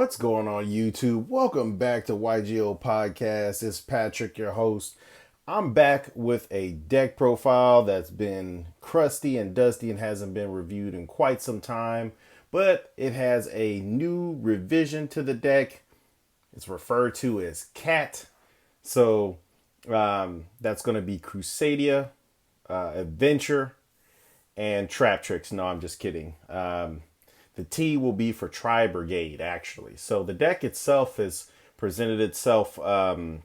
What's going on, YouTube? Welcome back to YGO Podcast. It's Patrick, your host. I'm back with a deck profile that's been crusty and dusty and hasn't been reviewed in quite some time, but it has a new revision to the deck. It's referred to as CAT. So that's going to be Crusadia, Adventure, and Trap Tricks. No, I'm just kidding. The T will be for Tri Brigade, actually. So the deck itself has presented itself a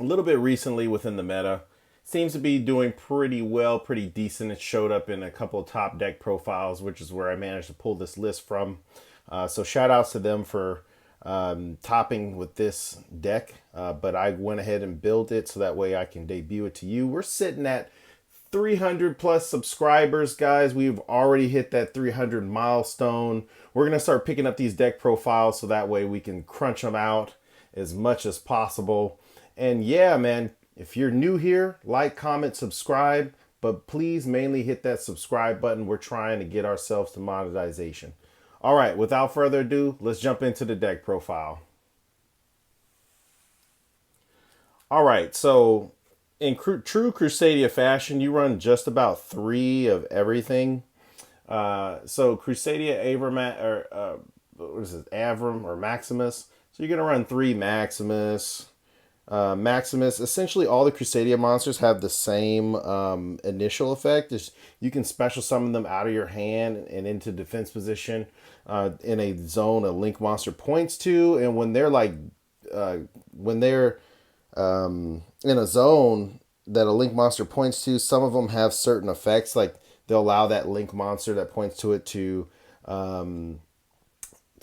little bit recently within the meta. Seems to be doing pretty well, pretty decent. It showed up in a couple of top deck profiles, which is where I managed to pull this list from. So shout outs to them for topping with this deck. But I went ahead and built it so that way I can debut it to you. We're sitting at 300 plus subscribers, guys. We've already hit that 300 milestone. We're going to start picking up these deck profiles so that way we can crunch them out as much as possible. And yeah, man, if you're new here, like, comment, subscribe, but please mainly hit that subscribe button. We're trying to get ourselves to monetization. All right, without further ado, let's jump into the deck profile. All right, so in true Crusadia fashion, you run just about three of everything. So Crusadia Avram or what is it, Avram or Maximus? So you're gonna run three Maximus. Maximus. Essentially, all the Crusadia monsters have the same initial effect. Is you can special summon them out of your hand and into defense position in a zone a link monster points to, and when they're in a zone that a link monster points to, some of them have certain effects. Like they'll allow that link monster that points to it to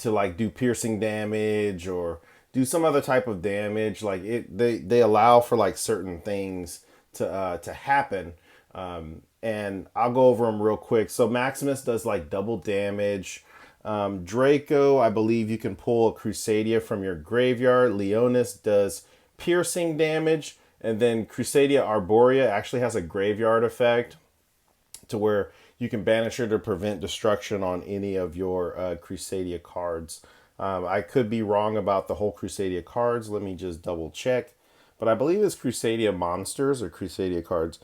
like do piercing damage or do some other type of damage. Like they allow for like certain things to happen. And I'll go over them real quick. So Maximus does like double damage. Draco, I believe you can pull a Crusadia from your graveyard. Leonis does piercing damage, and then Crusadia Arborea actually has a graveyard effect to where you can banish her to prevent destruction on any of your Crusadia cards. I could be wrong about the whole Crusadia cards. Let me just double check. But I believe it's Crusadia monsters or Crusadia cards.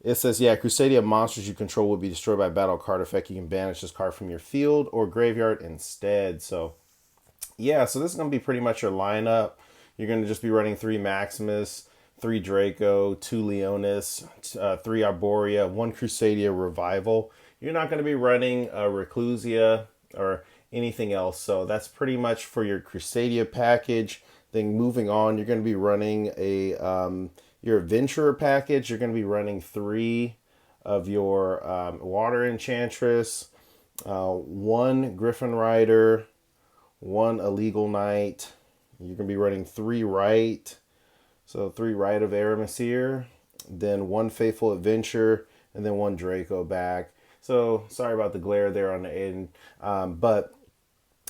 It says, yeah, Crusadia monsters you control will be destroyed by battle card effect. You can banish this card from your field or graveyard instead. So, yeah, so this is going to be pretty much your lineup. You're going to just be running three Maximus, three Draco, two Leonis, three Arborea, one Crusadia Revival. You're not going to be running a Reclusia or anything else. So that's pretty much for your Crusadia package. Then moving on, you're going to be running your Adventurer package. You're going to be running three of your Water Enchantress, one Griffin Rider, one Illegal Knight. You're going to be running three Right. So three Right of Aramasir, then one Faithful Adventure, and then one Draco back. So sorry about the glare there on the end. But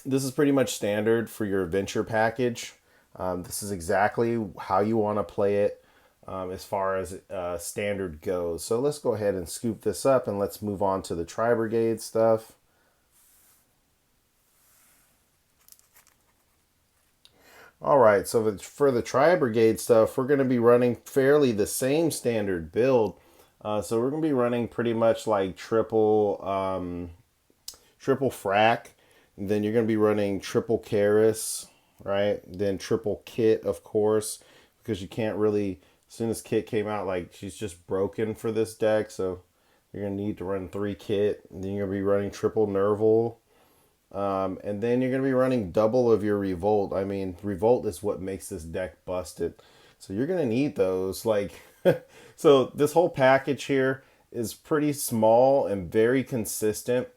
this is pretty much standard for your Adventure package. This is exactly how you want to play it as far as standard goes. So let's go ahead and scoop this up and let's move on to the Tri Brigade stuff. All right, so for the Tri Brigade stuff, we're going to be running fairly the same standard build. So we're going to be running pretty much like triple frac. And then you're going to be running triple Karis, right? Then triple Kit, of course, because you can't really, as soon as Kit came out, like she's just broken for this deck. So you're going to need to run three Kit. And then you're going to be running triple Nerval. And then you're going to be running double of your Revolt. I mean, Revolt is what makes this deck busted. So you're going to need those. Like, so this whole package here is pretty small and very consistent.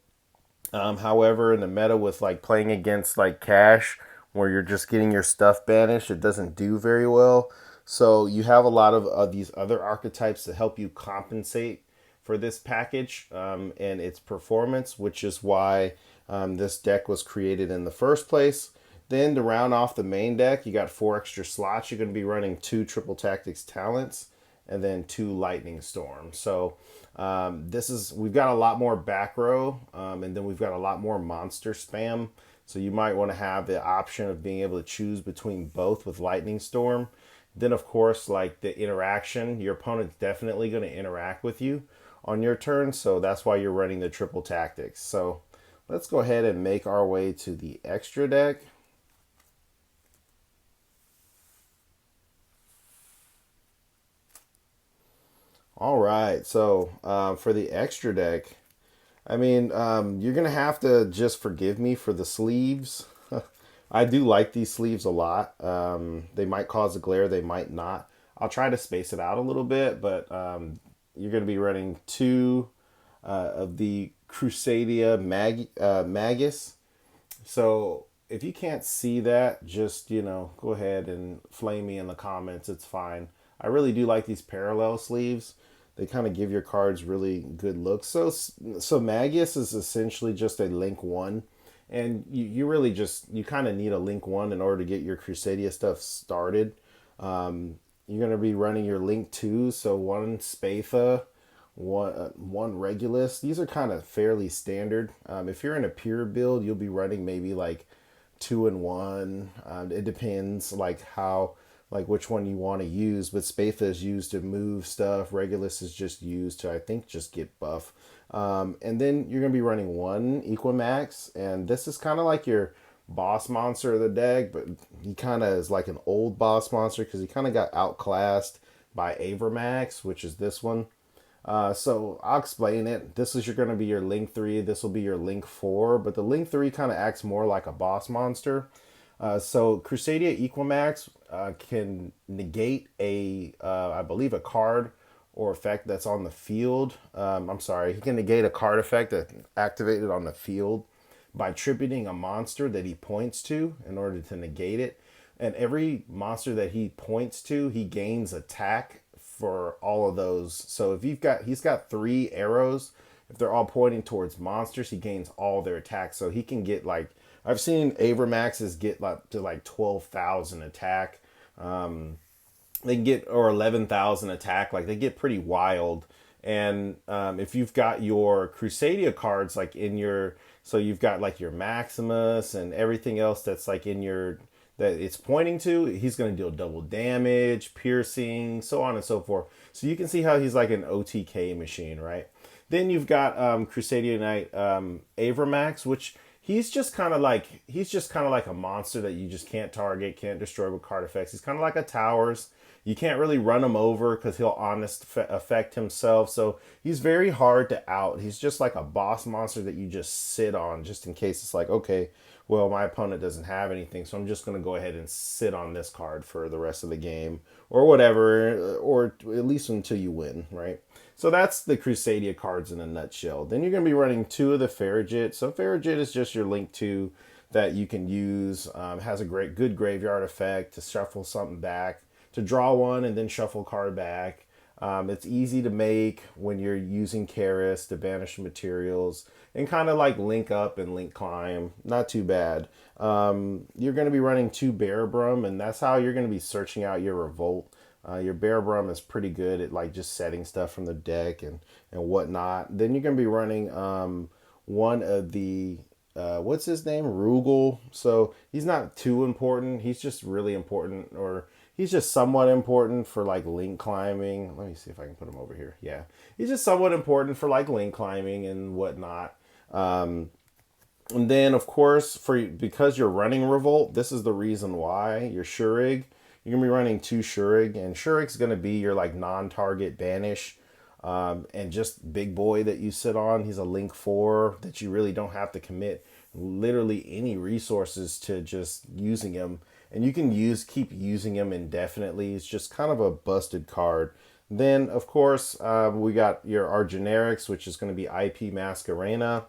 However, in the meta with like playing against like Cash, where you're just getting your stuff banished, it doesn't do very well. So you have a lot of these other archetypes to help you compensate for this package and its performance, which is why this deck was created in the first place. Then to round off the main deck, you got four extra slots. You're going to be running two Triple Tactics Talents and then two Lightning Storm. So we've got a lot more back row, and then we've got a lot more monster spam So you might want to have the option of being able to choose between both with Lightning Storm. Then, of course, like the interaction, your opponent's definitely going to interact with you on your turn. So that's why you're running the triple tactics. So let's go ahead and make our way to the extra deck. All right, so for the extra deck, I mean, you're gonna have to just forgive me for the sleeves. I do like these sleeves a lot. They might cause a glare, they might not. I'll try to space it out a little bit, but you're gonna be running two of the Crusadia Magus. So if you can't see that, just go ahead and flame me in the comments. It's fine. I really do like these parallel sleeves. They kind of give your cards really good looks. So Magus is essentially just a link one, and you really just you kind of need a link one in order to get your Crusadia stuff started. You're gonna be running your link two, so one Spatha, one Regulus. These are kind of fairly standard. If you're in a pure build, you'll be running maybe like two and one. It depends like how like which one you want to use. But Spatha is used to move stuff. Regulus is just used to I think just get buff. And then you're gonna be running one Equimax, and this is kind of like your boss monster of the deck, but he kind of is like an old boss monster because he kind of got outclassed by Avermax, which is this one. So I'll explain it. This is going to be your Link 3. This will be your Link 4. But the Link 3 kind of acts more like a boss monster. So Crusadia Equimax can negate I believe, a card or effect that's on the field. I'm sorry. He can negate a card effect that activated on the field by tributing a monster that he points to in order to negate it. And every monster that he points to, he gains attack for all of those. So if he's got three arrows, if they're all pointing towards monsters, he gains all their attacks. So he can get like I've seen Avermaxes get like to like 12,000 attack. They can get or 11,000 attack. Like they get pretty wild. And if you've got your Crusadia cards like in your so you've got like your Maximus and everything else that's like in your that it's pointing to, he's going to deal double damage, piercing, so on and so forth. So you can see how he's like an OTK machine, right? Then you've got Crusadia Knight Avermax, which he's just kind of like a monster that you just can't target, can't destroy with card effects. He's kind of like a Towers. You can't really run him over because he'll honest affect himself. So he's very hard to out. He's just like a boss monster that you just sit on just in case it's like, okay, well, my opponent doesn't have anything, so I'm just going to go ahead and sit on this card for the rest of the game or whatever, or at least until you win, right? So that's the Crusadia cards in a nutshell. Then you're going to be running two of the Farragut. So Farragut is just your Link 2 that you can use. Has a good graveyard effect to shuffle something back, to draw one and then shuffle card back. It's easy to make when you're using Karis to banish materials and kind of like link up and link climb. Not too bad. You're going to be running two Bearbrum, and that's how you're going to be searching out your Revolt. Your Bearbrum is pretty good at like just setting stuff from the deck and whatnot. Then you're going to be running one of the what's his name? Rugal. So he's not too important. He's just really important, or he's just somewhat important for like link climbing. Let me see if I can put him over here. Yeah, he's just somewhat important for like link climbing and whatnot. And then of course because you're running Revolt, this is the reason why your Shurig. You're gonna be running two Shurig, and Shurig's gonna be your like non-target banish. And just big boy that you sit on. He's a Link 4 that you really don't have to commit literally any resources to just using him. And you can keep using him indefinitely. It's just kind of a busted card. Then, of course, we got our generics, which is going to be IP Masquerena.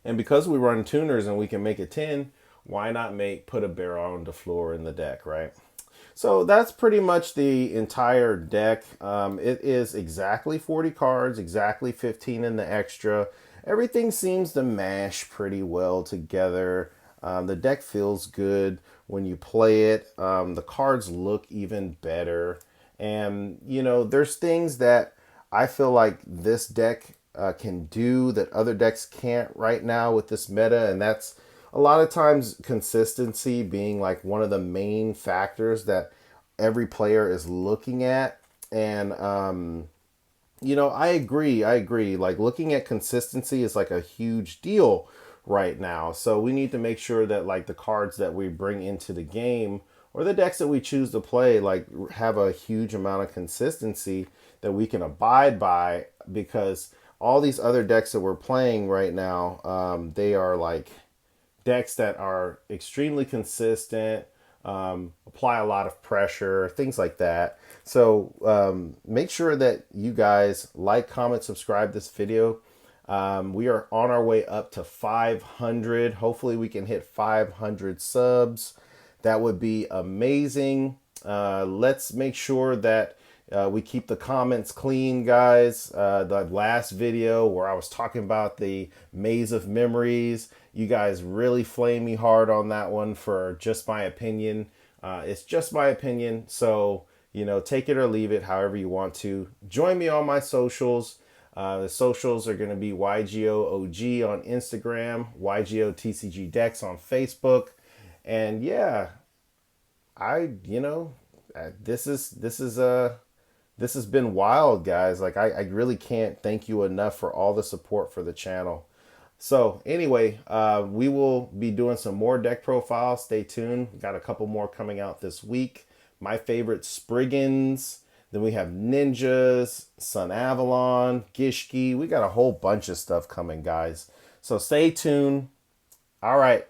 And because we run tuners and we can make a 10, why not put a Baron de Fleur in the deck, right? So that's pretty much the entire deck. It is exactly 40 cards, exactly 15 in the extra. Everything seems to mash pretty well together. The deck feels good when you play it. The cards look even better. And, there's things that I feel like this deck can do that other decks can't right now with this meta. And that's a lot of times consistency being like one of the main factors that every player is looking at. And I agree. I agree. Like looking at consistency is like a huge deal right now. So we need to make sure that like the cards that we bring into the game or the decks that we choose to play like have a huge amount of consistency that we can abide by, because all these other decks that we're playing right now, they are like decks that are extremely consistent, apply a lot of pressure, things like that. So make sure that you guys like, comment, subscribe this video. We are on our way up to 500. Hopefully we can hit 500 subs. That would be amazing. Let's make sure that we keep the comments clean, guys. The last video where I was talking about the maze of memories, you guys really flamed me hard on that one for just my opinion. It's just my opinion. So, take it or leave it however you want to. Join me on my socials. The socials are going to be YGOOG on Instagram, YGOTCG Decks on Facebook. And yeah, I, you know, this has been wild, guys. Like I really can't thank you enough for all the support for the channel. So anyway, we will be doing some more deck profiles. Stay tuned. Got a couple more coming out this week. My favorite Spriggans. Then we have Ninjas, Sun Avalon, Gishki. We got a whole bunch of stuff coming, guys. So stay tuned. All right.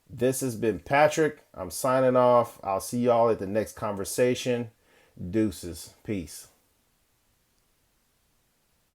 This has been Patrick. I'm signing off. I'll see y'all at the next conversation. Deuces. Peace.